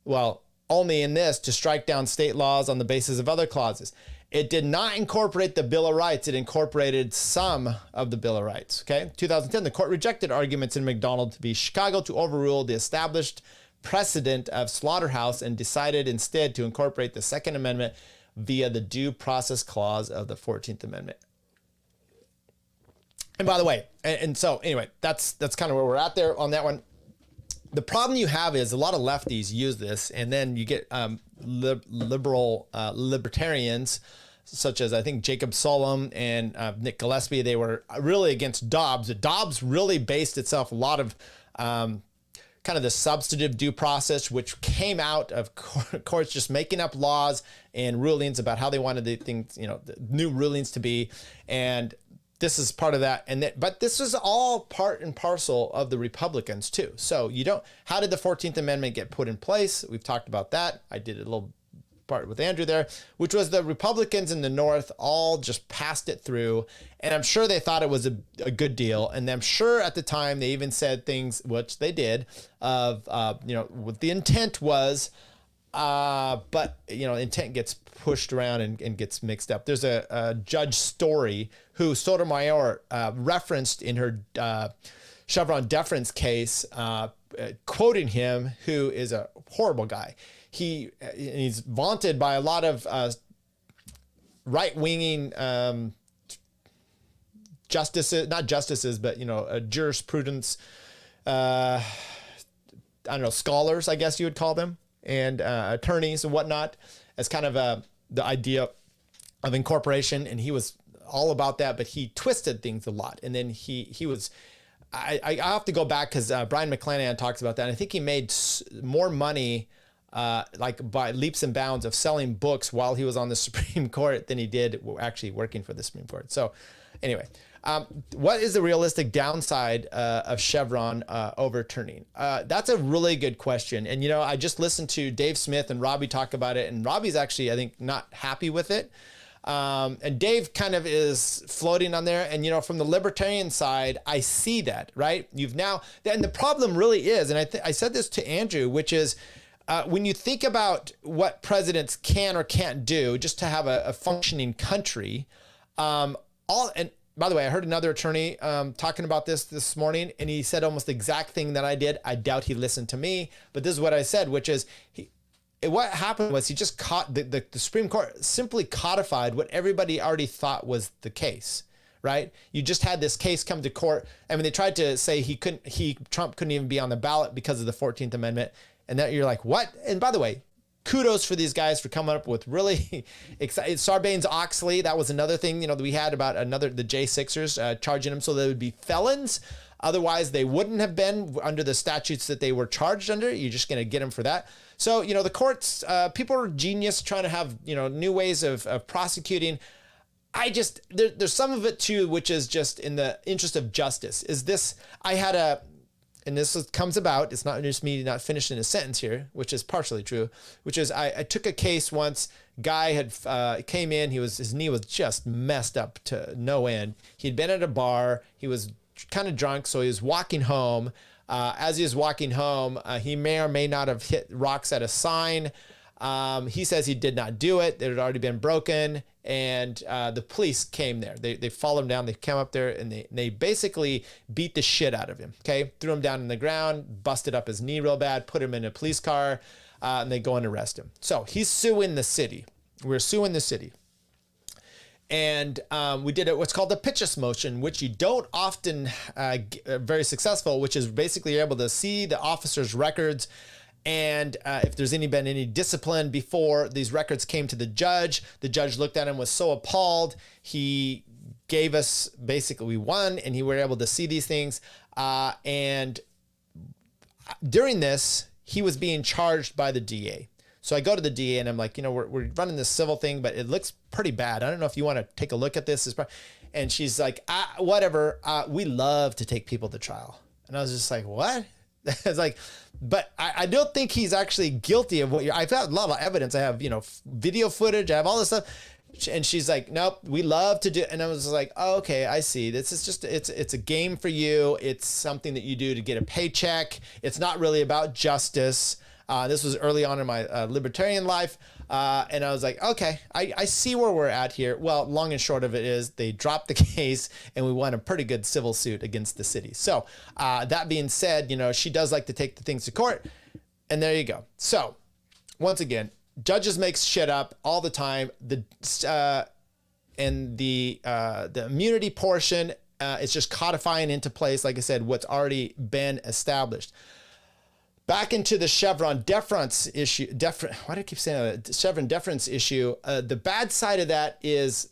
Well, only in this to strike down state laws on the basis of other clauses. It did not incorporate the Bill of Rights. It incorporated some of the Bill of Rights. Okay. 2010, the court rejected arguments in McDonald v. Chicago to overrule the established precedent of slaughterhouse and decided instead to incorporate the Second Amendment via the Due Process Clause of the 14th Amendment. And by the way, and so anyway, that's kind of where we're at there on that one. The problem you have is a lot of lefties use this, and then you get libertarians, such as I think Jacob Solom and Nick Gillespie. They were really against Dobbs. Dobbs really based itself a lot of kind of the substantive due process, which came out of courts just making up laws and rulings about how they wanted the things, the new rulings to be. And this is part of that. But this was all part and parcel of the Republicans too. So how did the 14th Amendment get put in place? We've talked about that. I did a little part with Andrew there, which was the Republicans in the North all just passed it through. And I'm sure they thought it was a good deal. And I'm sure at the time they even said things, which they did, of, what the intent was, but intent gets pushed around and gets mixed up. There's a Judge Story who Sotomayor referenced in her Chevron deference case, quoting him, who is a horrible guy. He's vaunted by a lot of right-winging justices, not justices, but jurisprudence, scholars, I guess you would call them, and attorneys and whatnot, as kind of the idea of incorporation. And he was all about that, but he twisted things a lot. And then he was, I have to go back because Brian McClanahan talks about that. And I think he made more money by leaps and bounds of selling books while he was on the Supreme Court than he did actually working for the Supreme Court. So anyway, what is the realistic downside of Chevron overturning? That's a really good question. And, I just listened to Dave Smith and Robbie talk about it, and Robbie's actually, I think, not happy with it. And Dave kind of is floating on there. And, from the libertarian side, I see that, right? And the problem really is, and I said this to Andrew, which is, when you think about what presidents can or can't do just to have a functioning country, and by the way, I heard another attorney talking about this morning, and he said almost the exact thing that I did. I doubt he listened to me, but this is what I said, which is what happened was he just the Supreme Court simply codified what everybody already thought was the case. Right? You just had this case come to court. I mean, they tried to say Trump couldn't even be on the ballot because of the 14th Amendment. And then you're like, what? And by the way, kudos for these guys for coming up with really exciting. Sarbanes-Oxley, that was another thing, that we had about the J6ers charging them so they would be felons. Otherwise, they wouldn't have been under the statutes that they were charged under. You're just going to get them for that. So, the courts, people are genius trying to have, new ways of prosecuting. There's some of it too, which is just in the interest of justice. And this comes about, it's not just me not finishing a sentence here, which is partially true, which is I took a case once, guy had came in, his knee was just messed up to no end. He'd been at a bar, he was kind of drunk, so he was walking home. As he was walking home, he may or may not have hit rocks at a sign. He says he did not do it. It had already been broken. And the police came there. They followed him down. They came up there and they basically beat the shit out of him. Okay, threw him down on the ground, busted up his knee real bad, put him in a police car, and they go and arrest him. So he's suing the city. We're suing the city. And we did what's called the Pitchess motion, which you don't often very successful, which is basically you're able to see the officer's records. And if there's been any discipline before these records came to the judge looked at him, was so appalled. He gave us, basically we won, and we were able to see these things. And during this, he was being charged by the DA. So I go to the DA and I'm like, we're running this civil thing, but it looks pretty bad. I don't know if you want to take a look at this. And she's like, whatever. We love to take people to trial. And I was just like, what? It's like, but I don't think he's actually guilty of what I've got a lot of evidence. I have, video footage. I have all this stuff. And she's like, nope, we love to do. And I was like, oh, okay, I see. This is just, it's a game for you. It's something that you do to get a paycheck. It's not really about justice. This was early on in my libertarian life. And I was like, okay, I see where we're at here. Well, long and short of it is they dropped the case and we won a pretty good civil suit against the city. So that being said, she does like to take the things to court. And there you go. So once again, judges make shit up all the time. The immunity portion is just codifying into place, like I said, what's already been established. Back into the Chevron deference issue. Why do I keep saying that? Chevron deference issue. The bad side of that is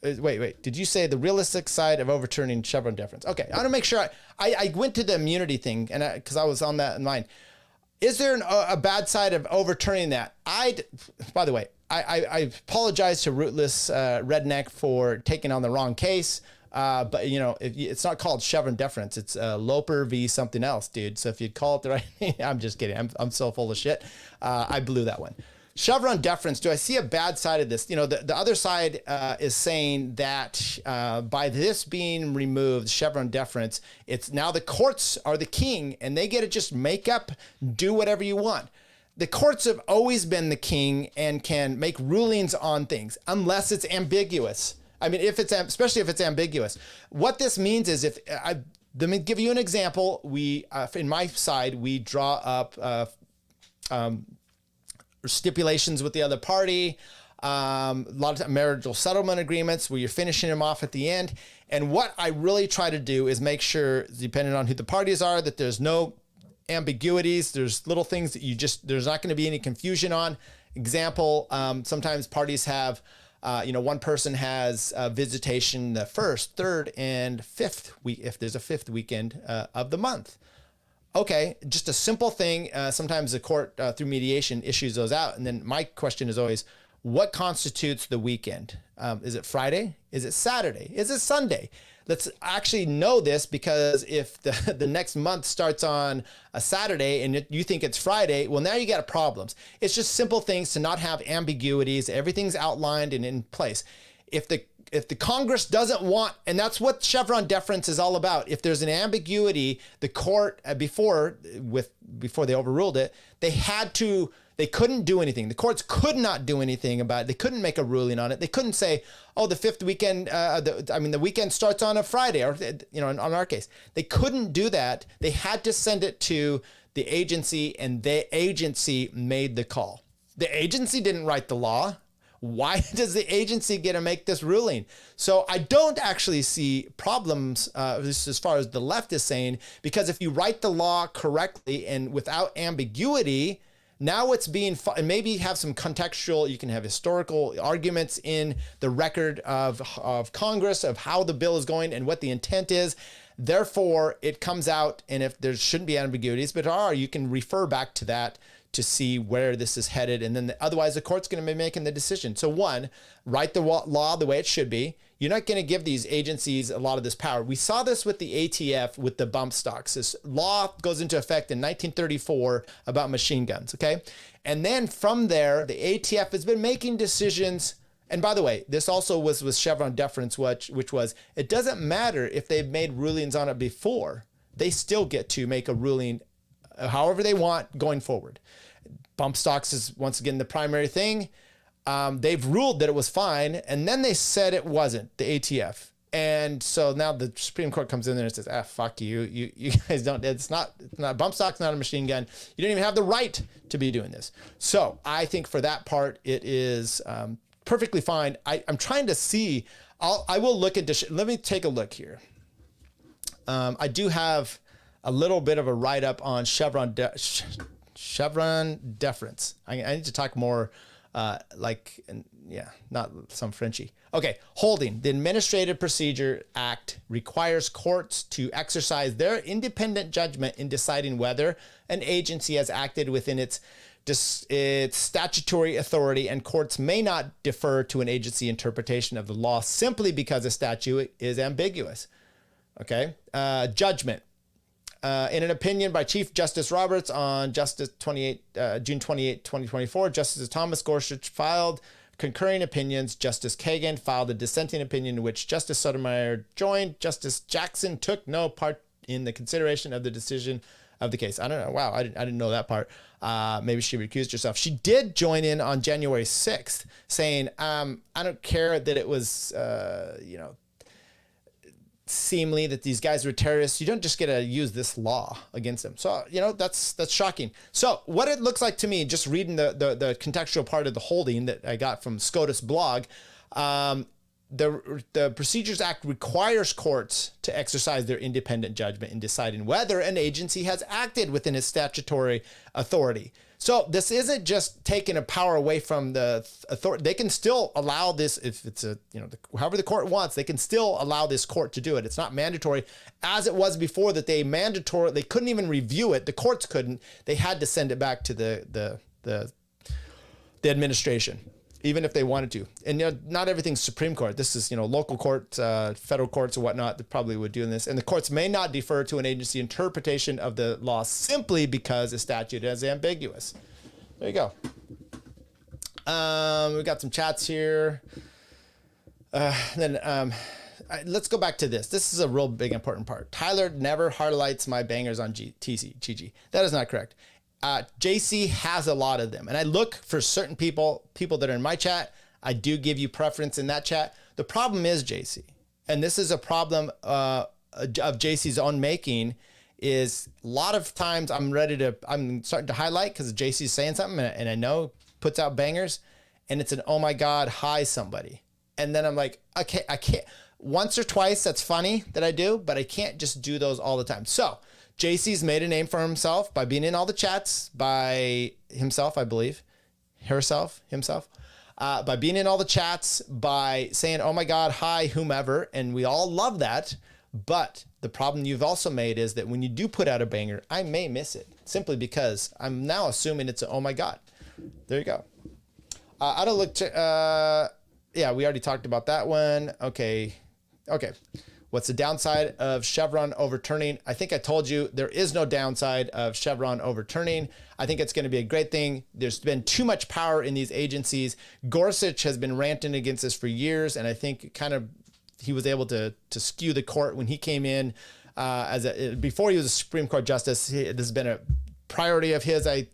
Wait. Did you say the realistic side of overturning Chevron deference? Okay, I want to make sure I went to the immunity thing, and because I was on that in mind. Is there a bad side of overturning that? By the way, I apologize to Rootless Redneck for taking on the wrong case. But you know, it's not called Chevron deference. It's Loper v something else, dude. So if you'd call it the right, I'm just kidding. I'm so full of shit. I blew that one. Chevron deference. Do I see a bad side of this? You know, the other side is saying that by this being removed, Chevron deference, it's now the courts are the king and they get to just make up, do whatever you want. The courts have always been the king and can make rulings on things unless it's ambiguous. I mean, especially if it's ambiguous. What this means is let me give you an example. We, in my side, we draw up stipulations with the other party, a lot of marital settlement agreements where you're finishing them off at the end. And what I really try to do is make sure, depending on who the parties are, that there's no ambiguities. There's little things that there's not going to be any confusion on. Example, sometimes parties have, one person has visitation the 1st, 3rd, and 5th week, if there's a 5th weekend of the month. Okay, just a simple thing. Sometimes the court, through mediation, issues those out. And then my question is always, what constitutes the weekend? Is it Friday? Is it Saturday? Is it Sunday? Let's actually know this, because if the next month starts on a Saturday and you think it's Friday, well, now you got problems. It's just simple things to not have ambiguities. Everything's outlined and in place. If the Congress doesn't want, and that's what Chevron deference is all about. If there's an ambiguity, the court before they overruled it, they couldn't do anything. The courts could not do anything about it. They couldn't make a ruling on it. They couldn't say, oh, the 5th weekend, the weekend starts on a Friday, or, in our case. They couldn't do that. They had to send it to the agency, and the agency made the call. The agency didn't write the law. Why does the agency get to make this ruling? So I don't actually see problems as far as the left is saying, because if you write the law correctly and without ambiguity, now it's being, and maybe have some contextual, you can have historical arguments in the record of Congress of how the bill is going and what the intent is. Therefore, it comes out, and if there shouldn't be ambiguities, but you can refer back to that to see where this is headed. And then otherwise the court's going to be making the decision. So one, write the law the way it should be. You're not going to give these agencies a lot of this power. We saw this with the ATF with the bump stocks. This law goes into effect in 1934 about machine guns. Okay. And then from there, the ATF has been making decisions. And by the way, this also was with Chevron deference, which was, it doesn't matter if they've made rulings on it before, they still get to make a ruling however they want going forward. Bump stocks is once again the primary thing. They've ruled that it was fine, and then they said it wasn't, the ATF. And so now the Supreme Court comes in there and says, fuck you. You guys don't, it's not bump stock's not a machine gun. You don't even have the right to be doing this. So I think for that part, it is perfectly fine. I'm trying to see, I will look at, let me take a look here. I do have a little bit of a write-up on Chevron deference. I need to talk more not some Frenchy. Okay, holding. The Administrative Procedure Act requires courts to exercise their independent judgment in deciding whether an agency has acted within its statutory authority, and courts may not defer to an agency interpretation of the law simply because a statute is ambiguous. Okay, judgment. In an opinion by Chief Justice Roberts on June 28, 2024, Justice Thomas Gorsuch filed concurring opinions. Justice Kagan filed a dissenting opinion in which Justice Sotomayor joined. Justice Jackson took no part in the consideration of the decision of the case. I don't know. Wow, I didn't know that part. Maybe she recused herself. She did join in on January 6th, saying, I don't care that it was, seemingly that these guys were terrorists. You don't just get to use this law against them. So, that's shocking. So what it looks like to me, just reading the contextual part of the holding that I got from SCOTUS blog, the Procedures Act requires courts to exercise their independent judgment in deciding whether an agency has acted within its statutory authority. So this isn't just taking a power away from the authority. They can still allow this if it's however the court wants. They can still allow this court to do it. It's not mandatory as it was before that they couldn't even review it. The courts couldn't. They had to send it back to the administration, even if they wanted to. And not everything's Supreme Court. This is local courts, federal courts, or whatnot that probably would do this. And the courts may not defer to an agency interpretation of the law simply because the statute is ambiguous. There you go. We got some chats here. Let's go back to this. This is a real big important part. Tyler never highlights my bangers on GG. That is not correct. JC has a lot of them, and I look for certain people that are in my chat. I do give you preference in that chat. The problem is JC, and this is a problem of JC's own making, is a lot of times I'm starting to highlight because JC's saying something and I know puts out bangers, and it's an oh my god hi somebody, and then I'm like, okay, I can't. Once or twice that's funny that I do, but I can't just do those all the time. So JC's made a name for himself by being in all the chats by himself, I believe. Himself. By being in all the chats, by saying, oh my God, hi, whomever. And we all love that. But the problem you've also made is that when you do put out a banger, I may miss it simply because I'm now assuming it's a, oh my God. There you go. I don't look to, yeah, we already talked about that one. Okay. What's the downside of Chevron overturning? I think I told you there is no downside of Chevron overturning. I think it's going to be a great thing. There's been too much power in these agencies. Gorsuch has been ranting against this for years, and I think he was able to skew the court when he came in before he was a Supreme Court justice. This has been a priority of his. I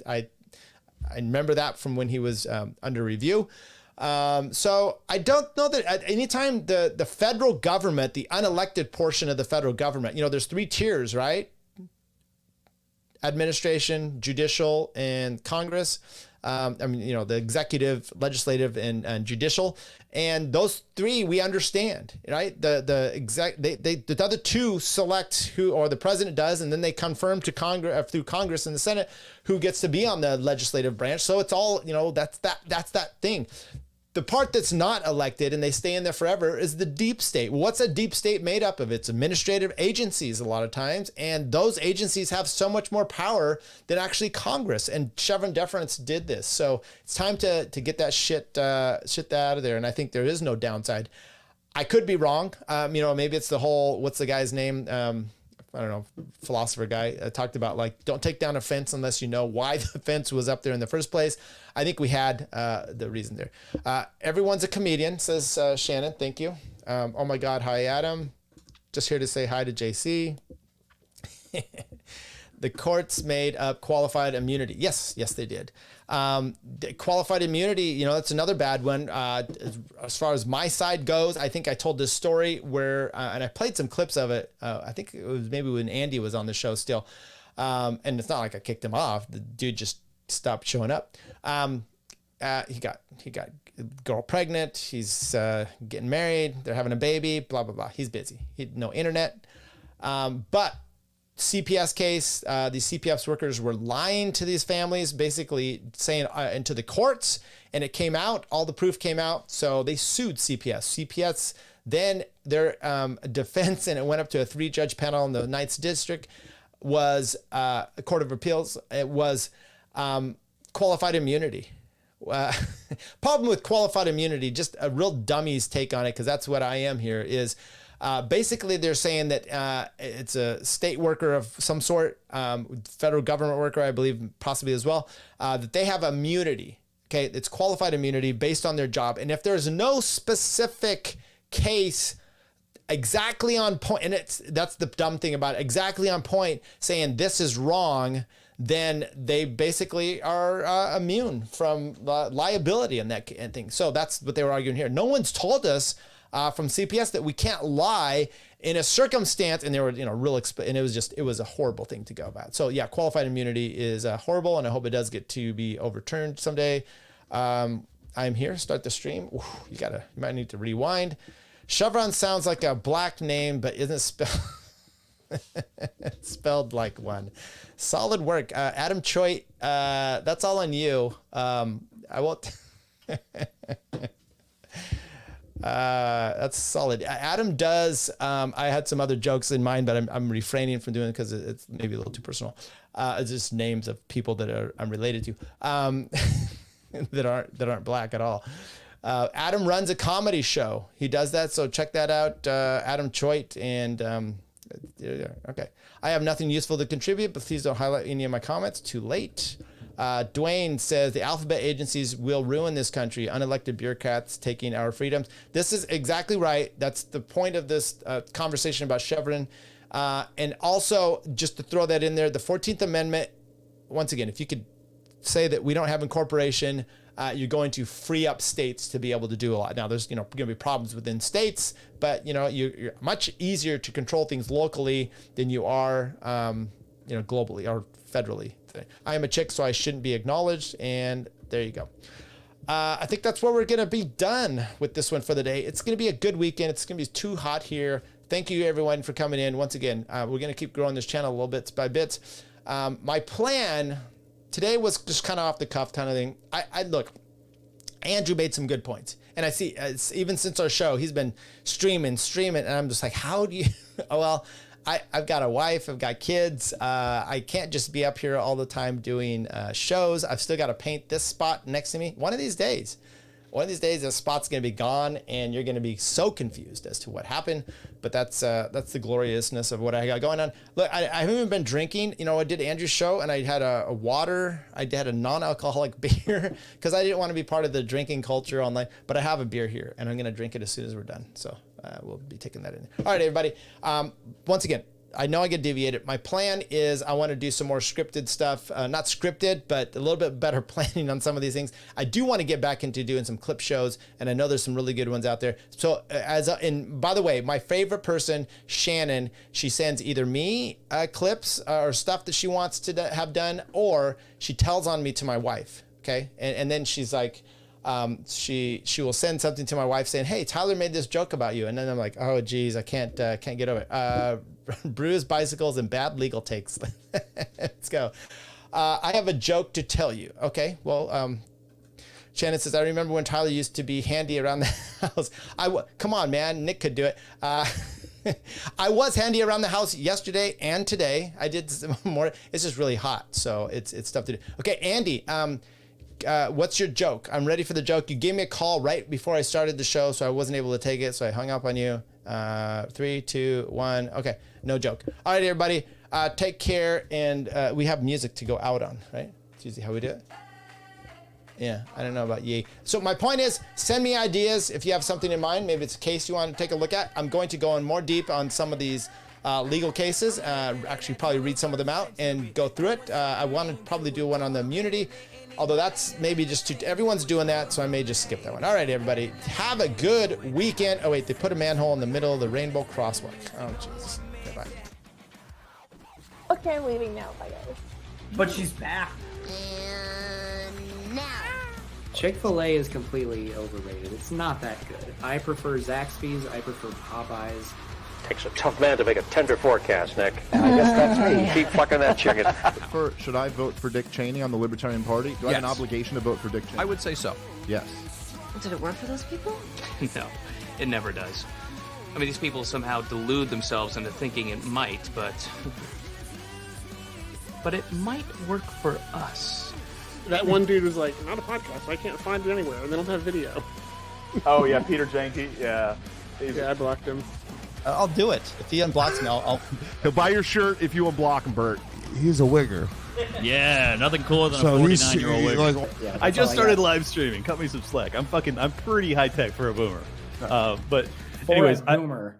remember that from when he was under review. So I don't know that at any time the federal government, the unelected portion of the federal government, there's 3 tiers, right? Administration, judicial, and Congress. The executive, legislative, and judicial, and those 3 we understand, right? The other 2 select who, or the president does, and then they confirm to Congress through Congress and the Senate who gets to be on the legislative branch. So it's all that's that thing. The part that's not elected and they stay in there forever is the deep state. What's a deep state made up of? It's administrative agencies a lot of times, and those agencies have so much more power than actually Congress, and Chevron deference did this. So it's time to get that shit out of there, and I think there is no downside. I could be wrong. Maybe it's the whole, what's the guy's name? I don't know, philosopher guy talked about, like, don't take down a fence unless you know why the fence was up there in the first place. I think we had the reason there. Everyone's a comedian, says Shannon. Thank you. Oh my God. Hi, Adam. Just here to say hi to JC. The courts made up qualified immunity. Yes, they did. Qualified immunity, that's another bad one. As far as my side goes, I think I told this story where, and I played some clips of it. I think it was maybe when Andy was on the show still. And it's not like I kicked him off. The dude just stopped showing up. He got a girl pregnant. He's getting married. They're having a baby, blah, blah, blah. He's busy. No internet. But CPS case, these CPS workers were lying to these families, basically saying into the courts, and it came out, all the proof came out. So they sued CPS. CPS, then their defense, and it went up to a 3-judge panel in the 9th District, was a Court of Appeals. It was qualified immunity. Problem with qualified immunity, just a real dummy's take on it, because that's what I am here, is basically they're saying that it's a state worker of some sort, federal government worker, I believe, possibly as well, that they have immunity. Okay, it's qualified immunity based on their job. And if there's no specific case exactly on point, and that's the dumb thing about it, exactly on point, saying this is wrong, then they basically are immune from liability and that and thing. So that's what they were arguing here. No one's told us from CPS that we can't lie in a circumstance, and they were, real, and it was a horrible thing to go about. So yeah, qualified immunity is horrible, and I hope it does get to be overturned someday. I'm here, start the stream. Ooh, you might need to rewind. Chevron sounds like a black name, but isn't spelled. Spelled like one. Solid work. Adam Choi, that's all on you. I won't. That's solid. Adam does. I had some other jokes in mind, but I'm refraining from doing it because it's maybe a little too personal. It's just names of people that I'm related to that aren't black at all. Adam runs a comedy show. He does that, so check that out. Adam Choi, and okay. I have nothing useful to contribute, but please don't highlight any of my comments. Too late. Dwayne says the alphabet agencies will ruin this country. Unelected bureaucrats taking our freedoms. This is exactly right. That's the point of this conversation about Chevron. And also, just to throw that in there, the 14th Amendment, once again, if you could say that we don't have incorporation, you're going to free up states to be able to do a lot. Now, there's going to be problems within states, but you're much easier to control things locally than you are, globally or federally. I am a chick, so I shouldn't be acknowledged. And there you go. I think that's where we're going to be done with this one for the day. It's going to be a good weekend. It's going to be too hot here. Thank you, everyone, for coming in. Once again, we're going to keep growing this channel a little bit by bits. My plan today was just kind of off the cuff kind of thing. I look, Andrew made some good points. And I see, even since our show, he's been streaming. And I'm just like, how do you, well, I've got a wife, I've got kids. I can't just be up here all the time doing shows. I've still got to paint this spot next to me. One of these days, this spot's going to be gone, and you're going to be so confused as to what happened. But that's the gloriousness of what I got going on. Look, I haven't even been drinking. I did Andrew's show, and I had a water. I had a non-alcoholic beer because I didn't want to be part of the drinking culture online. But I have a beer here, and I'm going to drink it as soon as we're done. So we'll be taking that in. All right, everybody. Once again, I know I get deviated. My plan is I want to do some more scripted stuff. Not scripted, but a little bit better planning on some of these things. I do want to get back into doing some clip shows, and I know there's some really good ones out there. So and by the way, my favorite person, Shannon, she sends either me clips or stuff that she wants to have done, or she tells on me to my wife. Okay, and then she's like, she will send something to my wife saying, "Hey, Tyler made this joke about you," and then I'm like, "Oh, geez, I can't get over it." Bruised bicycles and bad legal takes. Let's go. I have a joke to tell you. Okay, well, Shannon says, I remember when Tyler used to be handy around the house. Come on, man, Nick could do it. I was handy around the house yesterday and today. I did some more. It's just really hot, so it's tough to do. Okay, Andy, what's your joke? I'm ready for the joke. You gave me a call right before I started the show, so I wasn't able to take it, so I hung up on you. 3, 2, 1. Okay, no joke. All right, everybody, take care, and we have music to go out on, right? It's usually how we do it. Yeah, I don't know about ye. So my point is, send me ideas if you have something in mind. Maybe it's a case you want to take a look at. I'm going to go in more deep on some of these legal cases. Actually, probably read some of them out and go through it. I want to probably do one on the immunity. Although that's maybe just everyone's doing that, so I may just skip that one. All right, everybody, have a good weekend. Oh, wait, they put a manhole in the middle of the rainbow crosswalk. Oh, Jesus. Okay, bye. Okay, I'm leaving now. Bye, guys. But she's back. And now. Chick-fil-A is completely overrated. It's not that good. I prefer Zaxby's. I prefer Popeyes. Takes a tough man to make a tender forecast, Nick. And I guess that's me. Keep fucking that chicken. Should I vote for Dick Cheney on the Libertarian Party? Do I have an obligation to vote for Dick Cheney? I would say so. Yes. Did it work for those people? No, it never does. I mean, these people somehow delude themselves into thinking it might, but it might work for us. That one dude was like, not a podcast, I can't find it anywhere, and they don't have video. Oh, yeah, Peter Janke, yeah. Yeah, I blocked him. I'll do it. If he unblocks me, I'll... He'll buy your shirt if you unblock him, Bert. He's a wigger. Yeah, nothing cooler than a 49-year-old wigger. Yeah, I just started live streaming. Cut me some slack. I'm pretty high tech for a boomer. But anyways, boomer.